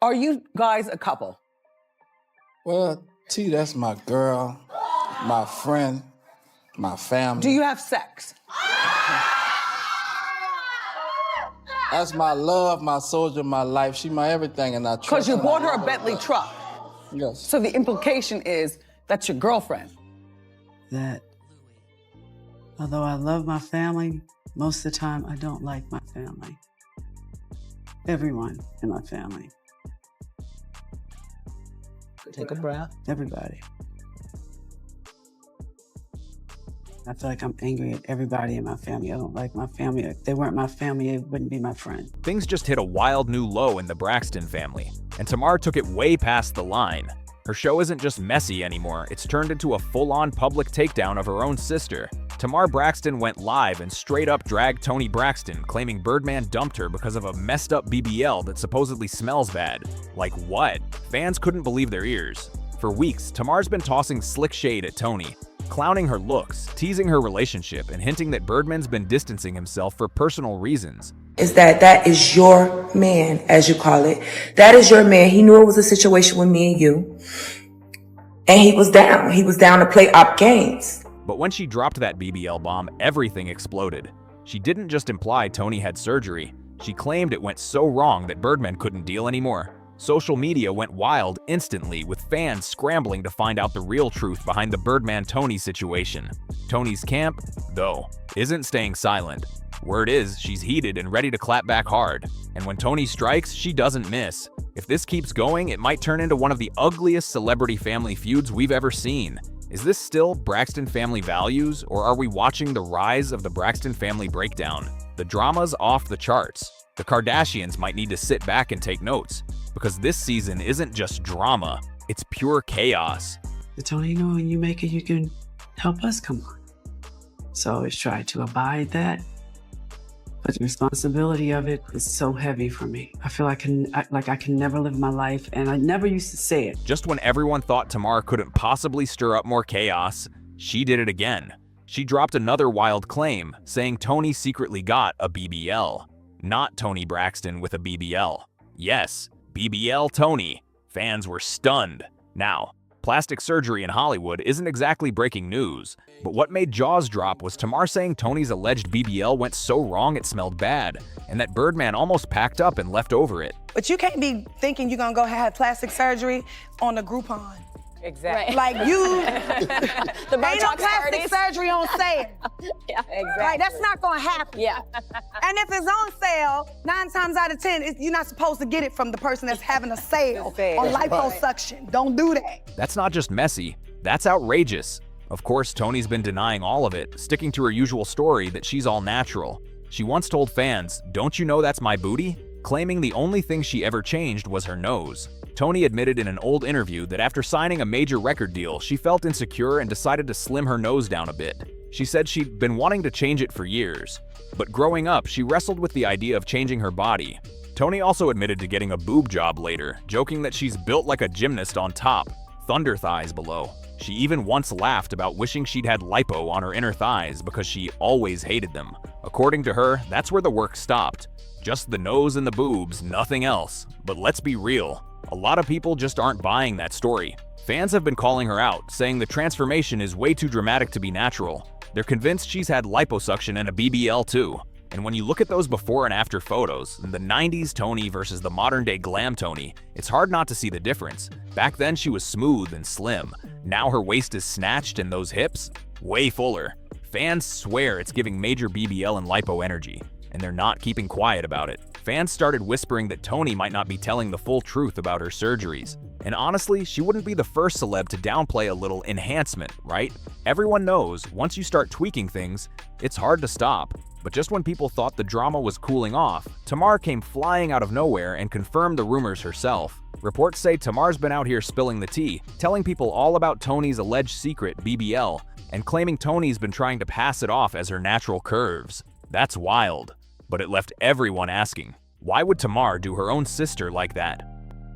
Are you guys a couple? Well, T, that's my girl, my friend, my family. Do you have sex? That's my love, my soldier, my life. She my everything, and I trust her. Because you bought her a Bentley truck. Yes. So the implication is that's your girlfriend. That although I love my family, most of the time I don't like my family. Everyone in my family. Take a breath. Everybody. I feel like I'm angry at everybody in my family. I don't like my family. If they weren't my family, it wouldn't be my friend. Things just hit a wild new low in the Braxton family, and Tamar took it way past the line. Her show isn't just messy anymore, it's turned into a full-on public takedown of her own sister. Tamar Braxton went live and straight up dragged Toni Braxton, claiming Birdman dumped her because of a messed up BBL that supposedly smells bad. Like what? Fans couldn't believe their ears. For weeks, Tamar's been tossing slick shade at Toni, clowning her looks, teasing her relationship, and hinting that Birdman's been distancing himself for personal reasons. Is that is your man, as you call it. That is your man. He knew it was a situation with me and you. And he was down. He was down to play op games. But when she dropped that BBL bomb, everything exploded. She didn't just imply Toni had surgery. She claimed it went so wrong that Birdman couldn't deal anymore. Social media went wild instantly, with fans scrambling to find out the real truth behind the Birdman-Toni situation. Toni's camp, though, isn't staying silent. Word is, she's heated and ready to clap back hard. And when Toni strikes, she doesn't miss. If this keeps going, it might turn into one of the ugliest celebrity family feuds we've ever seen. Is this still Braxton family values, or are we watching the rise of the Braxton family breakdown? The drama's off the charts. The Kardashians might need to sit back and take notes, because this season isn't just drama, it's pure chaos. Toni, you know, when you make it, you can help us come on. So I always try to abide that. But the responsibility of it is so heavy for me. I feel I can never live my life, and I never used to say it. Just when everyone thought Tamar couldn't possibly stir up more chaos, she did it again. She dropped another wild claim, saying Toni secretly got a BBL. Not Toni Braxton with a BBL. Yes, BBL Toni. Fans were stunned. Now, plastic surgery in Hollywood isn't exactly breaking news, but what made jaws drop was Tamar saying Toni's alleged BBL went so wrong it smelled bad, and that Birdman almost packed up and left over it. But you can't be thinking you're gonna go have plastic surgery on a Groupon. Exactly. Like you, the ain't no plastic surgery on sale. Yeah, exactly. Like that's not gonna happen. Yeah. And if it's on sale, 9 times out of 10, you're not supposed to get it from the person that's having a sale on liposuction. Don't do that. That's not just messy, that's outrageous. Of course, Toni's been denying all of it, sticking to her usual story that she's all natural. She once told fans, "Don't you know that's my booty?" claiming the only thing she ever changed was her nose. Toni admitted in an old interview that after signing a major record deal, she felt insecure and decided to slim her nose down a bit. She said she'd been wanting to change it for years. But growing up, she wrestled with the idea of changing her body. Toni also admitted to getting a boob job later, joking that she's built like a gymnast on top, thunder thighs below. She even once laughed about wishing she'd had lipo on her inner thighs because she always hated them. According to her, that's where the work stopped. Just the nose and the boobs, nothing else. But let's be real. A lot of people just aren't buying that story. Fans have been calling her out, saying the transformation is way too dramatic to be natural. They're convinced she's had liposuction and a BBL too. And when you look at those before and after photos, the 90s Toni versus the modern day glam Toni, it's hard not to see the difference. Back then she was smooth and slim. Now her waist is snatched and those hips, way fuller. Fans swear it's giving major BBL and lipo energy, and they're not keeping quiet about it. Fans started whispering that Toni might not be telling the full truth about her surgeries. And honestly, she wouldn't be the first celeb to downplay a little enhancement, right? Everyone knows, once you start tweaking things, it's hard to stop. But just when people thought the drama was cooling off, Tamar came flying out of nowhere and confirmed the rumors herself. Reports say Tamar's been out here spilling the tea, telling people all about Toni's alleged secret, BBL, and claiming Toni's been trying to pass it off as her natural curves. That's wild. But it left everyone asking, why would Tamar do her own sister like that?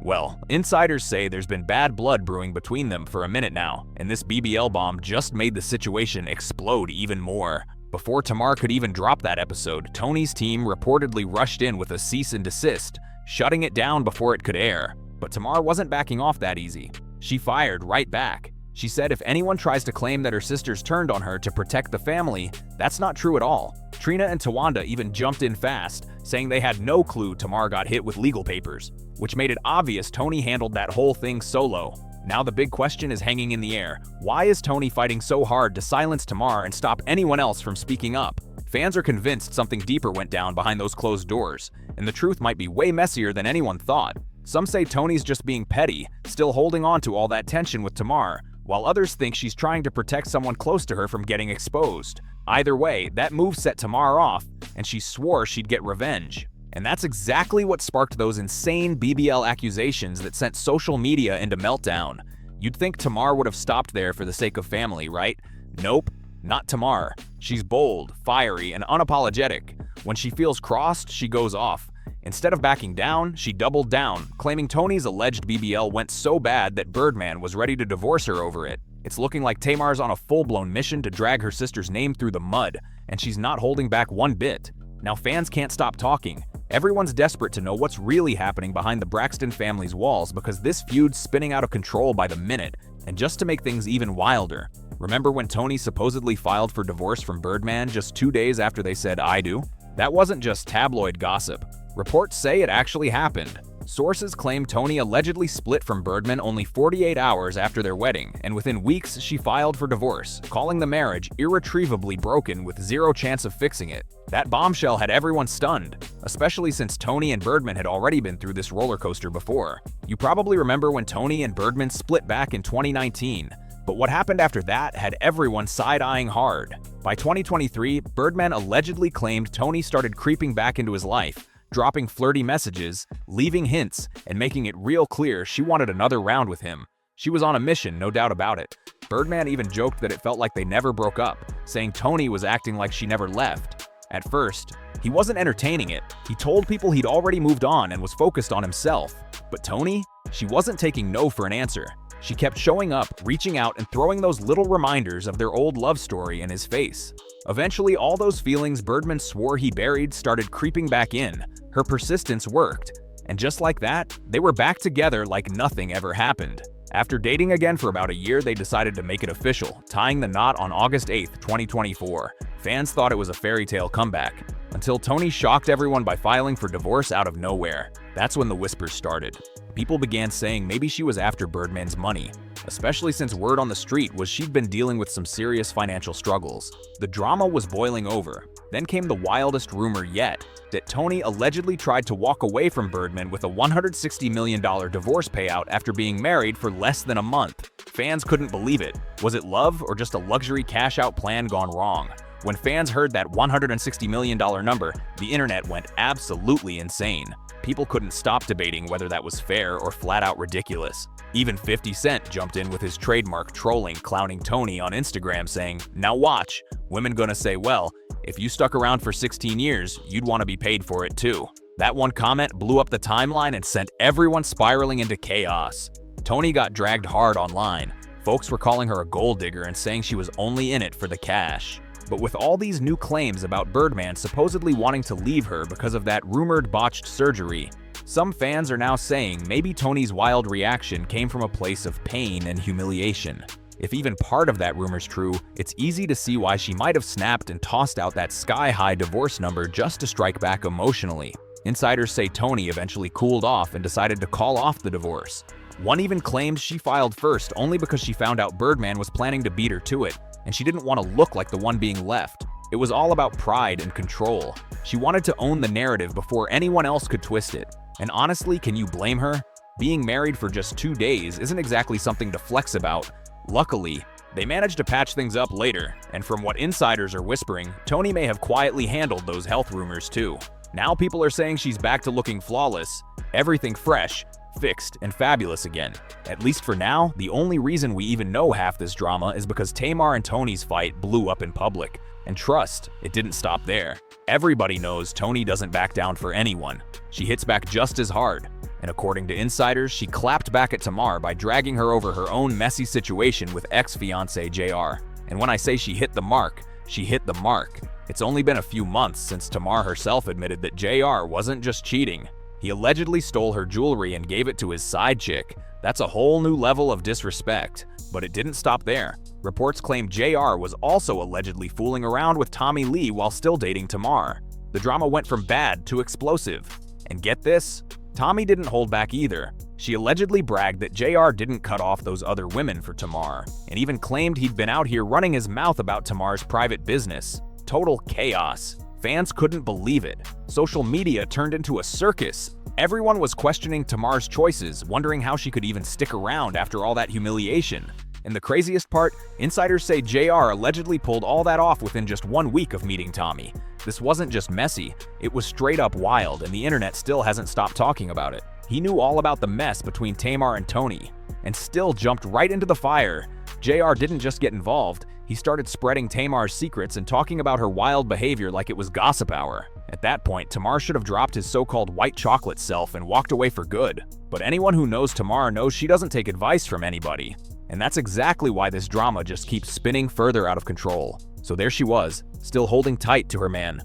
Well, insiders say there's been bad blood brewing between them for a minute now, and this BBL bomb just made the situation explode even more. Before Tamar could even drop that episode, Toni's team reportedly rushed in with a cease and desist, shutting it down before it could air. But Tamar wasn't backing off that easy. She fired right back. She said if anyone tries to claim that her sisters turned on her to protect the family, that's not true at all. Trina and Tawanda even jumped in fast, saying they had no clue Tamar got hit with legal papers, which made it obvious Toni handled that whole thing solo. Now the big question is hanging in the air. Why is Toni fighting so hard to silence Tamar and stop anyone else from speaking up? Fans are convinced something deeper went down behind those closed doors, and the truth might be way messier than anyone thought. Some say Toni's just being petty, still holding on to all that tension with Tamar, while others think she's trying to protect someone close to her from getting exposed. Either way, that move set Tamar off, and she swore she'd get revenge. And that's exactly what sparked those insane BBL accusations that sent social media into meltdown. You'd think Tamar would have stopped there for the sake of family, right? Nope, not Tamar. She's bold, fiery, and unapologetic. When she feels crossed, she goes off. Instead of backing down, she doubled down, claiming Toni's alleged BBL went so bad that Birdman was ready to divorce her over it. It's looking like Tamar's on a full-blown mission to drag her sister's name through the mud, and she's not holding back one bit. Now fans can't stop talking. Everyone's desperate to know what's really happening behind the Braxton family's walls because this feud's spinning out of control by the minute. And just to make things even wilder, remember when Toni supposedly filed for divorce from Birdman just 2 days after they said "I do"? That wasn't just tabloid gossip. Reports say it actually happened. Sources claim Toni allegedly split from Birdman only 48 hours after their wedding, and within weeks she filed for divorce, calling the marriage irretrievably broken with zero chance of fixing it. That bombshell had everyone stunned, especially since Toni and Birdman had already been through this roller coaster before. You probably remember when Toni and Birdman split back in 2019, but what happened after that had everyone side-eyeing hard. By 2023, Birdman allegedly claimed Toni started creeping back into his life, dropping flirty messages, leaving hints, and making it real clear she wanted another round with him. She was on a mission, no doubt about it. Birdman even joked that it felt like they never broke up, saying Toni was acting like she never left. At first, he wasn't entertaining it. He told people he'd already moved on and was focused on himself. But Toni? She wasn't taking no for an answer. She kept showing up, reaching out, and throwing those little reminders of their old love story in his face. Eventually, all those feelings Birdman swore he buried started creeping back in. Her persistence worked. And just like that, they were back together like nothing ever happened. After dating again for about a year, they decided to make it official, tying the knot on August 8th, 2024. Fans thought it was a fairy tale comeback, until Toni shocked everyone by filing for divorce out of nowhere. That's when the whispers started. People began saying maybe she was after Birdman's money, especially since word on the street was she'd been dealing with some serious financial struggles. The drama was boiling over. Then came the wildest rumor yet, that Toni allegedly tried to walk away from Birdman with a $160 million divorce payout after being married for less than a month. Fans couldn't believe it. Was it love or just a luxury cash-out plan gone wrong? When fans heard that $160 million number, the internet went absolutely insane. People couldn't stop debating whether that was fair or flat-out ridiculous. Even 50 Cent jumped in with his trademark trolling, clowning Toni on Instagram saying, "Now watch, women gonna say, well, if you stuck around for 16 years, you'd want to be paid for it too." That one comment blew up the timeline and sent everyone spiraling into chaos. Toni got dragged hard online. Folks were calling her a gold digger and saying she was only in it for the cash. But with all these new claims about Birdman supposedly wanting to leave her because of that rumored botched surgery, some fans are now saying maybe Toni's wild reaction came from a place of pain and humiliation. If even part of that rumor's true, it's easy to see why she might have snapped and tossed out that sky-high divorce number just to strike back emotionally. Insiders say Toni eventually cooled off and decided to call off the divorce. One even claimed she filed first only because she found out Birdman was planning to beat her to it, and she didn't want to look like the one being left. It was all about pride and control. She wanted to own the narrative before anyone else could twist it. And honestly, can you blame her? Being married for just 2 days isn't exactly something to flex about. Luckily, they managed to patch things up later, and from what insiders are whispering, Toni may have quietly handled those health rumors too. Now people are saying she's back to looking flawless, everything fresh, fixed, and fabulous again. At least for now, the only reason we even know half this drama is because Tamar and Toni's fight blew up in public. And trust, it didn't stop there. Everybody knows Toni doesn't back down for anyone. She hits back just as hard. And according to insiders, she clapped back at Tamar by dragging her over her own messy situation with ex-fiancé JR. And when I say she hit the mark, she hit the mark. It's only been a few months since Tamar herself admitted that JR wasn't just cheating. He allegedly stole her jewelry and gave it to his side chick. That's a whole new level of disrespect. But it didn't stop there. Reports claim JR was also allegedly fooling around with Tommy Lee while still dating Tamar. The drama went from bad to explosive. And get this? Tommy didn't hold back either. She allegedly bragged that JR didn't cut off those other women for Tamar, and even claimed he'd been out here running his mouth about Tamar's private business. Total chaos. Fans couldn't believe it. Social media turned into a circus. Everyone was questioning Tamar's choices, wondering how she could even stick around after all that humiliation. And the craziest part, insiders say JR allegedly pulled all that off within just 1 week of meeting Tommy. This wasn't just messy, it was straight up wild, and the internet still hasn't stopped talking about it. He knew all about the mess between Tamar and Toni, and still jumped right into the fire. JR didn't just get involved, he started spreading Tamar's secrets and talking about her wild behavior like it was gossip hour. At that point, Tamar should have dropped his so-called white chocolate self and walked away for good. But anyone who knows Tamar knows she doesn't take advice from anybody. And that's exactly why this drama just keeps spinning further out of control. So there she was, still holding tight to her man,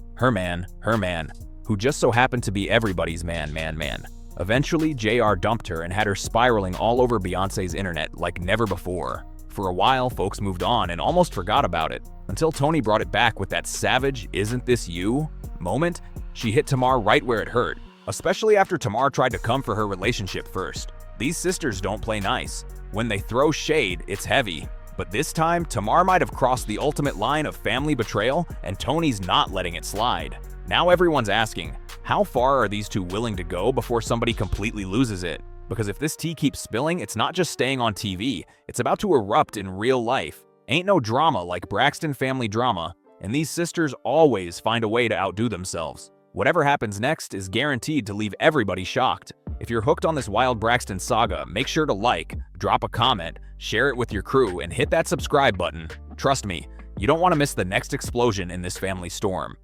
who just so happened to be everybody's man. Eventually, JR dumped her and had her spiraling all over Beyonce's internet like never before. For a while, folks moved on and almost forgot about it, until Toni brought it back with that savage "isn't this you" moment. She hit Tamar right where it hurt, especially after Tamar tried to come for her relationship first. These sisters don't play nice. When they throw shade, it's heavy. But this time, Tamar might have crossed the ultimate line of family betrayal, and Toni's not letting it slide. Now everyone's asking, how far are these two willing to go before somebody completely loses it? Because if this tea keeps spilling, it's not just staying on TV, it's about to erupt in real life. Ain't no drama like Braxton family drama, and these sisters always find a way to outdo themselves. Whatever happens next is guaranteed to leave everybody shocked. If you're hooked on this wild Braxton saga, make sure to like, drop a comment, share it with your crew, and hit that subscribe button. Trust me, you don't want to miss the next explosion in this family storm.